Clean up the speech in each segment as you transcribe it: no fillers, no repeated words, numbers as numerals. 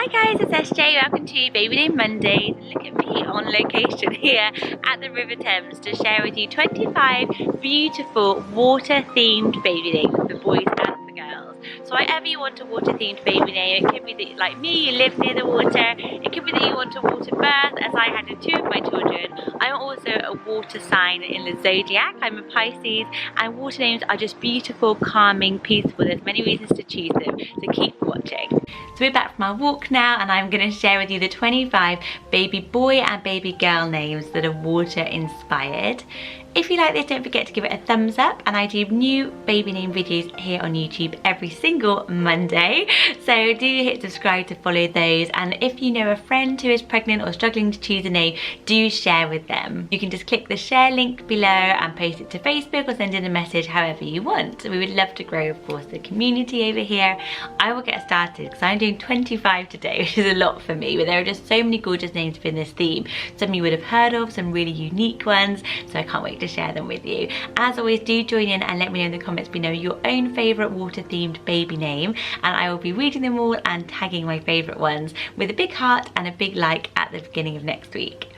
Hi guys, it's SJ. Welcome to Baby Name Mondays. Look at me on location here at the River Thames to share with you 25 beautiful water-themed baby names for boys and for girls. So whatever you want a water-themed baby name, it could be that, like me, you live near the water. It could be that you want a water birth, as I had in 2 of my children. I'm also a water sign in the zodiac. I'm a Pisces, and water names are just beautiful, calming, peaceful. There's many reasons to choose them, so keep watching. So we're back from our walk now, and I'm going to share with you the 25 baby boy and baby girl names that are water inspired. If you like this, don't forget to give it a thumbs up, and I do new baby name videos here on YouTube every single Monday, so do hit subscribe to follow those. And if you know a friend who is pregnant or struggling to choose a name, do share with them. You can just click the share link below and post it to Facebook or send in a message however you want. We would love to grow, of course, the community over here. I will get started because I'm doing 25 today, which is a lot for me, but there are just so many gorgeous names within this theme. Some you would have heard of, some really unique ones, so I can't wait to share them with you. As always, do join in and let me know in the comments below your own favourite water themed baby name, and I will be reading them all and tagging my favourite ones with a big heart and a big like at the beginning of next week.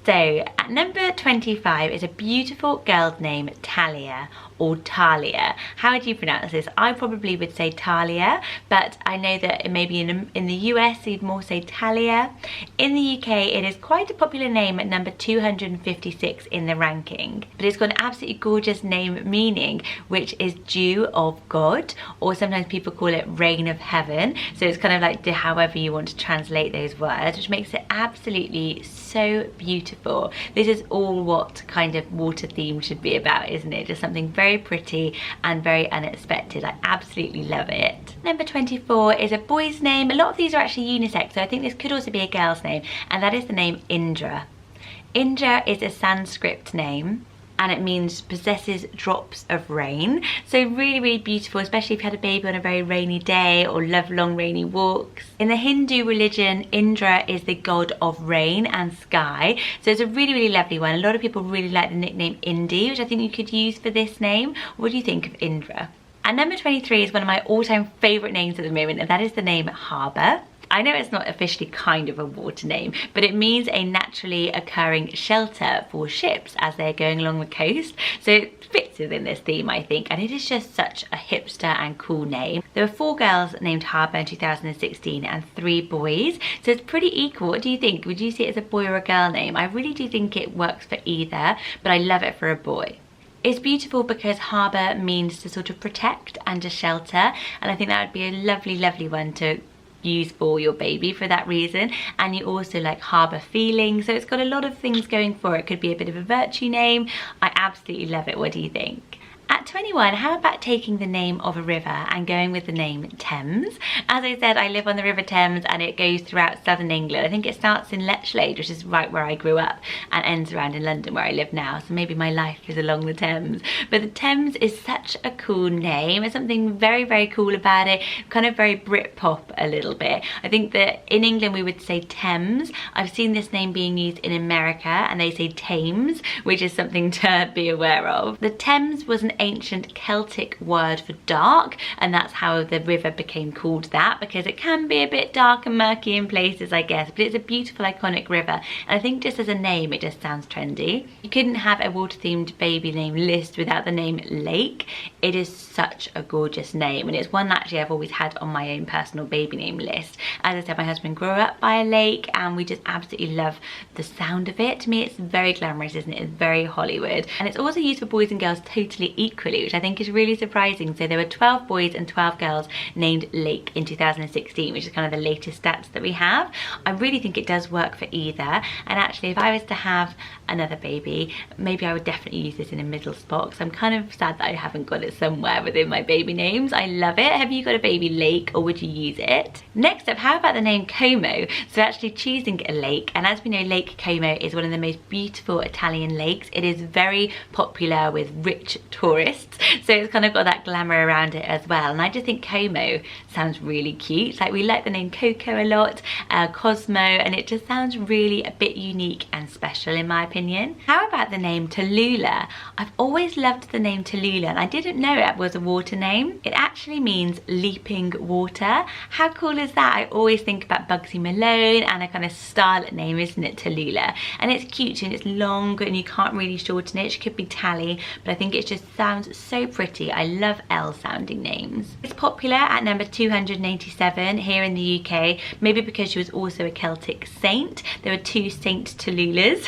So at number 25 is a beautiful girl's name, Talia, or Talia. How would you pronounce this? I probably would say Talia, but I know that maybe in the US you'd more say Talia. In the UK it is quite a popular name at number 256 in the ranking, but it's got an absolutely gorgeous name meaning, which is dew of God, or sometimes people call it rain of heaven. So it's kind of like however you want to translate those words, which makes it absolutely so beautiful. This is all what kind of water theme should be about, isn't it? Just something very pretty and very unexpected. I absolutely love it. Number 24 is a boy's name. A lot of these are actually unisex, so I think this could also be a girl's name, and that is the name Indra. Indra is a Sanskrit name, and it means possesses drops of rain. So really beautiful, especially if you had a baby on a very rainy day or love long rainy walks. In the Hindu religion, Indra is the god of rain and sky, so it's a really lovely one. A lot of people really like the nickname Indy, which I think you could use for this name. What do you think of Indra? And number 23 is one of my all-time favourite names at the moment, and that is the name Harbour. I know it's not officially kind of a water name, but it means a naturally occurring shelter for ships as they're going along the coast. So it fits within this theme, I think, and it is just such a hipster and cool name. There were 4 girls named Harbour in 2016 and 3 boys, so it's pretty equal. What do you think? Would you see it as a boy or a girl name? I really do think it works for either, but I love it for a boy. It's beautiful because harbour means to sort of protect and to shelter, and I think that would be a lovely one to use for your baby for that reason. And you also like harbour feeling, so it's got a lot of things going for it. Could be a bit of a virtue name. I absolutely love it. What do you think? At 21, how about taking the name of a river and going with the name Thames? As I said, I live on the River Thames and it goes throughout southern England. I think it starts in Lechlade, which is right where I grew up, and ends around in London where I live now. So maybe my life is along the Thames. But the Thames is such a cool name. There's something very cool about it. Kind of very Britpop a little bit. I think that in England we would say Thames. I've seen this name being used in America and they say Thames, which is something to be aware of. The Thames was an ancient Celtic word for dark, and that's how the river became called that, because it can be a bit dark and murky in places, I guess, but it's a beautiful iconic river, and I think just as a name it just sounds trendy. You couldn't have a water themed baby name list without the name Lake. It is such a gorgeous name, and it's one that actually I've always had on my own personal baby name list. As I said, my husband grew up by a lake and we just absolutely love the sound of it. To me it's very glamorous, isn't it? It's very Hollywood, and it's also used for boys and girls totally equally, which I think is really surprising. So there were 12 boys and 12 girls named Lake in 2016, which is kind of the latest stats that we have. I really think it does work for either, and actually if I was to have another baby, maybe I would definitely use this in a middle spot, because I'm kind of sad that I haven't got it somewhere within my baby names. I love it. Have you got a baby Lake, or would you use it? Next up, how about the name Como? So actually choosing a lake, and as we know, Lake Como is one of the most beautiful Italian lakes. It is very popular with rich tourists, tourists, so it's kind of got that glamour around it as well. And I just think Como sounds really cute. Like, we like the name Coco a lot, Cosmo, and it just sounds really a bit unique and special in my opinion. How about the name Tallulah? I've always loved the name Tallulah, and I didn't know it was a water name. It actually means leaping water. How cool is that? I always think about Bugsy Malone and a kind of starlet name, isn't it, Tallulah? And it's cute and it's long and you can't really shorten it. She could be Tally, but I think it just sounds so pretty. I love L sounding names. It's popular at number 287 here in the UK, maybe because she was also a Celtic saint. There were 2 Saint Tallulahs.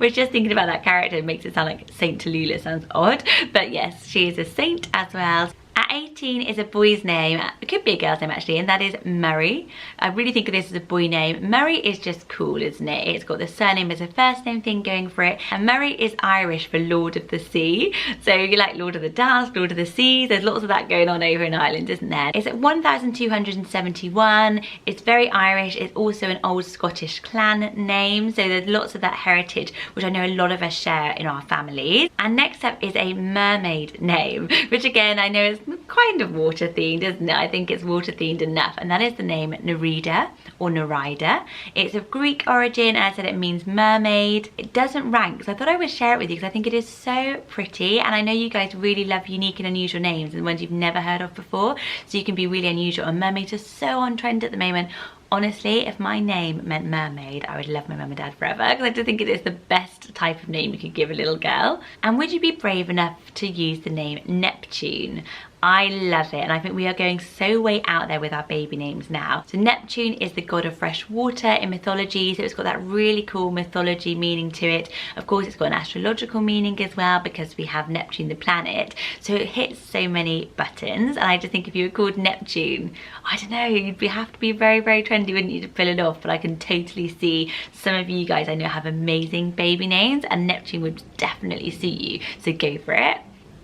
We're just thinking about that character, it makes it sound like Saint Tallulah, sounds odd, but yes, she is a saint as well. At 18 is a boy's name, it could be a girl's name actually, and that is Murray. I really think of this as a boy name. Murray is just cool, isn't it? It's got the surname as a first name thing going for it, and Murray is Irish for Lord of the Sea. So you like Lord of the Dance, Lord of the Seas, there's lots of that going on over in Ireland, isn't there? It's at 1271, it's very Irish, it's also an old Scottish clan name, so there's lots of that heritage, which I know a lot of us share in our families. And next up is a mermaid name, which again, I know is kind of water themed, isn't it? I think it's water themed enough, and that is the name Nerida or Nerida. It's of Greek origin, and I said it means mermaid. It doesn't rank, so I thought I would share it with you because I think it is so pretty, and I know you guys really love unique and unusual names and ones you've never heard of before, so you can be really unusual, and mermaids are so on trend at the moment. Honestly, if my name meant mermaid, I would love my mum and dad forever, because I just think it is the best type of name you could give a little girl. And would you be brave enough to use the name Neptune? I love it, and I think we are going so way out there with our baby names now. So Neptune is the god of fresh water in mythology, so it's got that really cool mythology meaning to it. Of course, it's got an astrological meaning as well, because we have Neptune the planet, so it hits so many buttons. And I just think if you were called Neptune, I don't know, you'd have to be very, very trendy, wouldn't you, to pull it off? But I can totally see some of you guys I know have amazing baby names, and Neptune would definitely suit you, so go for it.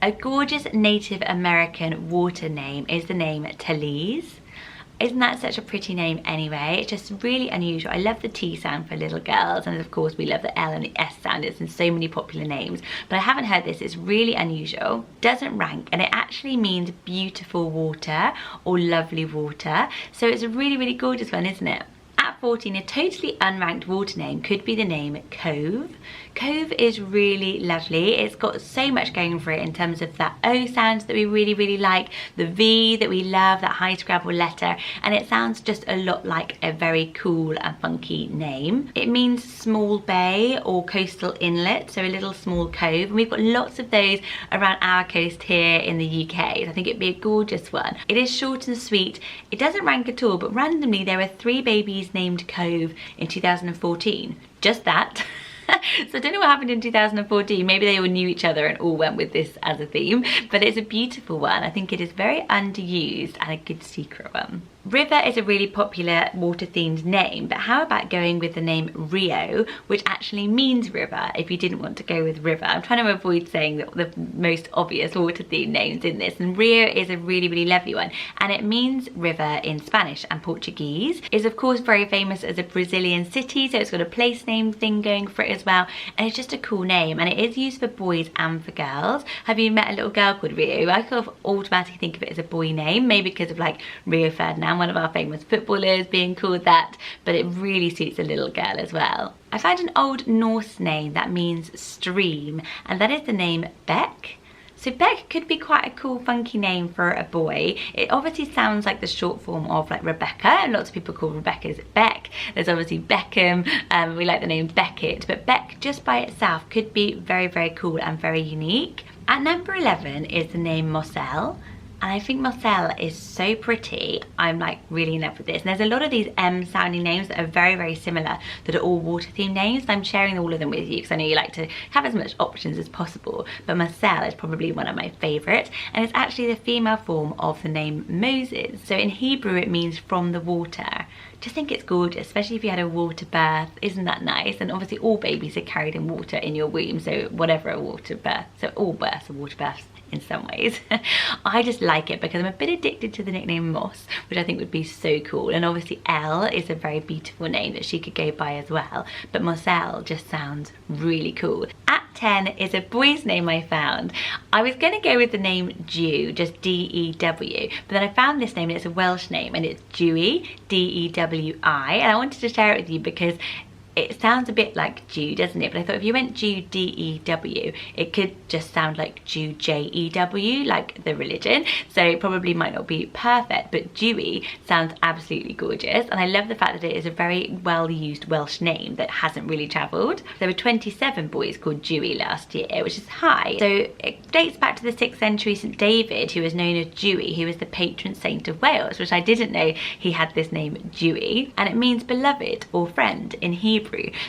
A gorgeous Native American water name is the name Talise. Isn't that such a pretty name anyway? It's just really unusual. I love the T sound for little girls, and of course we love the L and the S sound. It's in so many popular names, but I haven't heard this. It's really unusual. Doesn't rank, and it actually means beautiful water or lovely water. So it's a really, really gorgeous one, isn't it? At 14, a totally unranked water name could be the name Cove. Cove is really lovely. It's got so much going for it in terms of that O sound that we really, really like, the V that we love, that high Scrabble letter, and it sounds just a lot like a very cool and funky name. It means small bay or coastal inlet, so a little small cove, and we've got lots of those around our coast here in the UK, so I think it'd be a gorgeous one. It is short and sweet. It doesn't rank at all, but randomly there were 3 babies named Cove in 2014. Just that. So I don't know what happened in 2014. Maybe they all knew each other and all went with this as a theme, but it's a beautiful one. I think it is very underused and a good secret one. River is a really popular water themed name, but how about going with the name Rio, which actually means river, if you didn't want to go with river. I'm trying to avoid saying the most obvious water themed names in this, and Rio is a really, really lovely one, and it means river in Spanish and Portuguese. It's of course very famous as a Brazilian city, so it's got a place name thing going for it as well, and it's just a cool name, and it is used for boys and for girls. Have you met a little girl called Rio? I kind of automatically think of it as a boy name, maybe because of like Rio Ferdinand, one of our famous footballers, being called that, but it really suits a little girl as well. I found an old Norse name that means stream, and that is the name Beck. So Beck could be quite a cool funky name for a boy. It obviously sounds like the short form of like Rebecca, and lots of people call Rebecca's Beck. There's obviously Beckham, we like the name Beckett, but Beck just by itself could be very, very cool and very unique. At number 11 is the name Moselle. And I think Moselle is so pretty. I'm like really in love with this. And there's a lot of these M sounding names that are very, very similar, that are all water themed names. And I'm sharing all of them with you because I know you like to have as much options as possible. But Moselle is probably one of my favourites. And it's actually the female form of the name Moses. So in Hebrew it means from the water. Just think it's gorgeous, especially if you had a water birth. Isn't that nice? And obviously all babies are carried in water in your womb, so whatever a water birth, so all births are water births. in some ways. I just like it because I'm a bit addicted to the nickname Moss, which I think would be so cool. And obviously Elle is a very beautiful name that she could go by as well, but Moselle just sounds really cool. At 10 is a boy's name I found. I was going to go with the name Dew, just D-E-W, but then I found this name and it's a Welsh name and it's Dewi, D-E-W-I, and I wanted to share it with you because it sounds a bit like Jew, doesn't it? But I thought if you went Jew, D-E-W, it could just sound like Jew, J-E-W, like the religion. So it probably might not be perfect, but Dewi sounds absolutely gorgeous. And I love the fact that it is a very well-used Welsh name that hasn't really travelled. There were 27 boys called Dewi last year, which is high. So it dates back to the 6th century St David, who was known as Dewi, who was the patron saint of Wales, which I didn't know he had this name Dewi. And it means beloved or friend in Hebrew.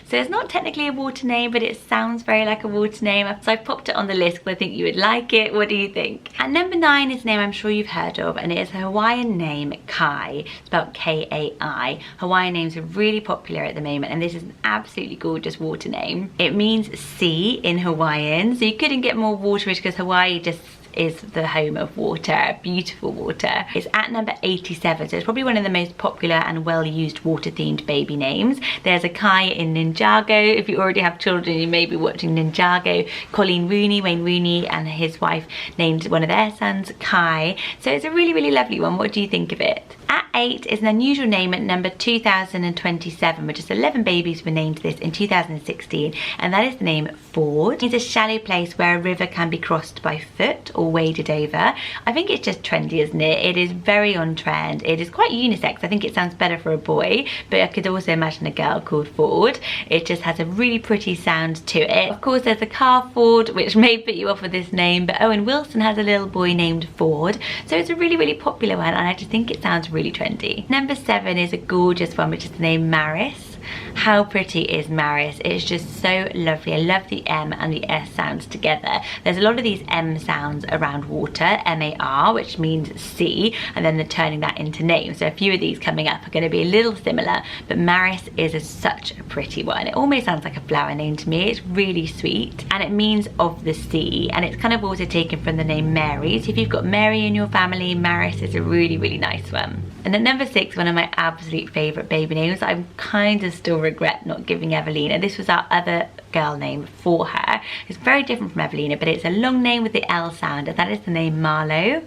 So it's not technically a water name, but it sounds very like a water name. So I popped it on the list because I think you would like it. What do you think? At number 9 is a name I'm sure you've heard of, and it is a Hawaiian name, Kai, spelled K-A-I. Hawaiian names are really popular at the moment, and this is an absolutely gorgeous water name. It means sea in Hawaiian, so you couldn't get more waterish because Hawaii just is the home of water, beautiful water. It's at number 87, so it's probably one of the most popular and well-used water-themed baby names. There's a Kai in Ninjago. If you already have children, you may be watching Ninjago. Colleen Rooney, Wayne Rooney, and his wife named one of their sons Kai. So it's a really, really lovely one. What do you think of it? At 8 is an unusual name at number 2027, which is 11 babies were named this in 2016, and that is the name Ford. It's a shallow place where a river can be crossed by foot or waded over. I think it's just trendy, isn't it? It is very on trend. It is quite unisex. I think it sounds better for a boy, but I could also imagine a girl called Ford. It just has a really pretty sound to it. Of course, there's a car Ford, which may put you off with this name, but Owen Wilson has a little boy named Ford, so it's a really, really popular one, and I just think it sounds really trendy. Number 7 is a gorgeous one, which is the name Maris. How pretty is Maris? It's just so lovely. I love the M and the S sounds together. There's a lot of these M sounds around water, M-A-R, which means sea, and then they're turning that into names. So a few of these coming up are going to be a little similar, but Maris is such a pretty one. It almost sounds like a flower name to me. It's really sweet, and it means of the sea, and it's kind of also taken from the name Mary. So if you've got Mary in your family, Maris is a really, really nice one. And at number 6, one of my absolute favourite baby names, I kind of still regret not giving Evelina. This was our other girl name for her. It's very different from Evelina, but it's a long name with the L sound, and that is the name Marlowe.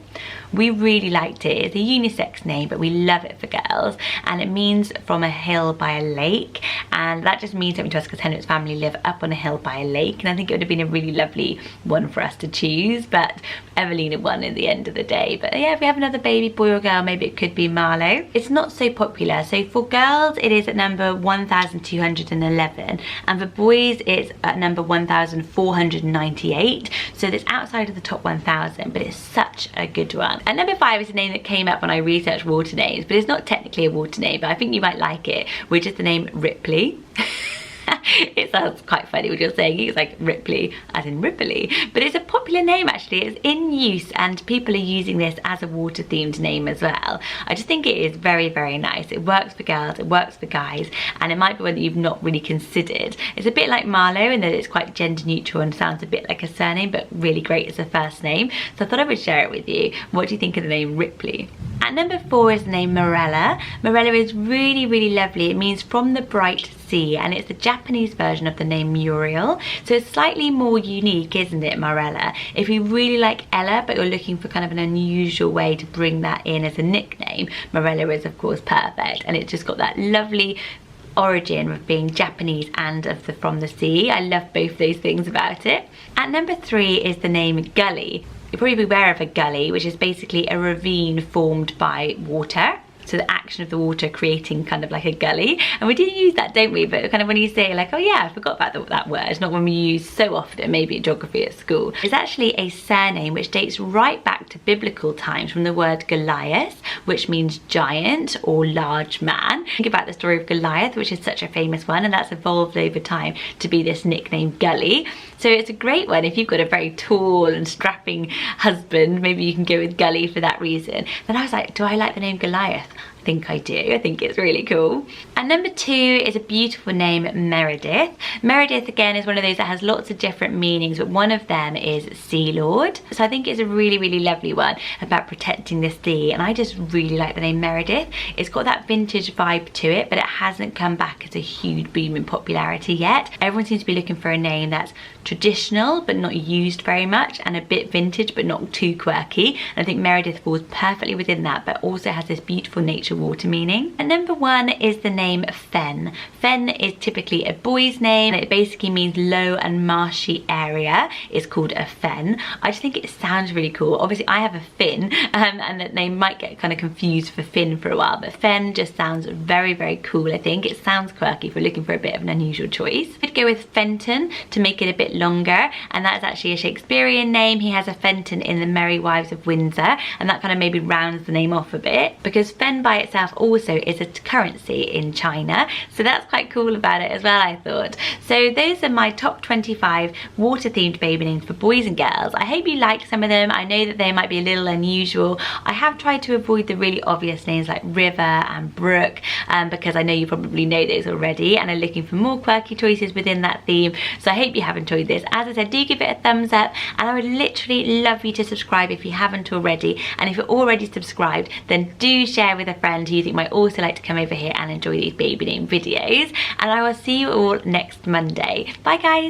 We really liked it. It's a unisex name, but we love it for girls, and it means from a hill by a lake, and that just means something to us because Henrik's family live up on a hill by a lake, and I think it would have been a really lovely one for us to choose, but Evelina won in the end of the day. But yeah, if we have another baby, boy or girl, maybe it could be Marlowe. It's not so popular, so for girls it is at number 1211, and for boys it's at number 1498, so it's outside of the top 1000, but it's such a good one. And number 5 is a name that came up when I researched water names, but it's not technically a water name, but I think you might like it, which is the name Ripley. It sounds quite funny when you're saying it. It's like Ripley as in Ripley, but it's a popular name actually. It's in use and people are using this as a water themed name as well. I just think it is very, very nice. It works for girls, it works for guys, and it might be one that you've not really considered. It's a bit like Marlowe in that it's quite gender neutral and sounds a bit like a surname, but really great as a first name, so I thought I would share it with you. What do you think of the name Ripley? At number 4 is the name Marella. Marella is really, really lovely. It means from the bright sea, and it's the Japanese version of the name Muriel, so it's slightly more unique, isn't it, Marella? If you really like Ella but you're looking for kind of an unusual way to bring that in as a nickname, Marella is of course perfect, and it's just got that lovely origin of being Japanese and of the from the sea. I love both those things about it. At number 3 is the name Gully. You'll probably be aware of a gully, which is basically a ravine formed by water. So the action of the water creating kind of like a gully. And we do use that, don't we? But kind of when you say like, oh yeah, I forgot about that word. Not when we use so often, maybe in geography at school. It's actually a surname which dates right back to biblical times from the word Goliath, which means giant or large man. Think about the story of Goliath, which is such a famous one, and that's evolved over time to be this nickname Gully. So it's a great one if you've got a very tall and strapping husband. Maybe you can go with Gully for that reason. Then I was like, do I like the name Goliath? think I do. I think it's really cool. And number 2 is a beautiful name, Meredith. Meredith again is one of those that has lots of different meanings, but one of them is Sea Lord. So I think it's a really, really lovely one about protecting the sea, and I just really like the name Meredith. It's got that vintage vibe to it, but it hasn't come back as a huge boom in popularity yet. Everyone seems to be looking for a name that's traditional but not used very much, and a bit vintage but not too quirky. And I think Meredith falls perfectly within that, but also has this beautiful nature water meaning. And number 1 is the name Fen. Fen is typically a boy's name, and it basically means low and marshy area. It's called a fen. I just think it sounds really cool. Obviously I have a fin, and that name might get kind of confused for Finn for a while, but Fen just sounds very, very cool. I think it sounds quirky if we're looking for a bit of an unusual choice. I'd go with Fenton to make it a bit longer, and that is actually a Shakespearean name. He has a Fenton in the Merry Wives of Windsor, and that kind of maybe rounds the name off a bit, because Fen by itself also is a currency in China, so that's quite cool about it as well, I thought. So those are my top 25 water themed baby names for boys and girls. I hope you liked some of them. I know that they might be a little unusual. I have tried to avoid the really obvious names like River and Brook, because I know you probably know those already and are looking for more quirky choices within that theme. So I hope you have enjoyed this. As I said, do give it a thumbs up, and I would literally love you to subscribe if you haven't already, and if you're already subscribed, then do share with a friend who you think might also like to come over here and enjoy these baby name videos. And I will see you all next Monday. Bye guys.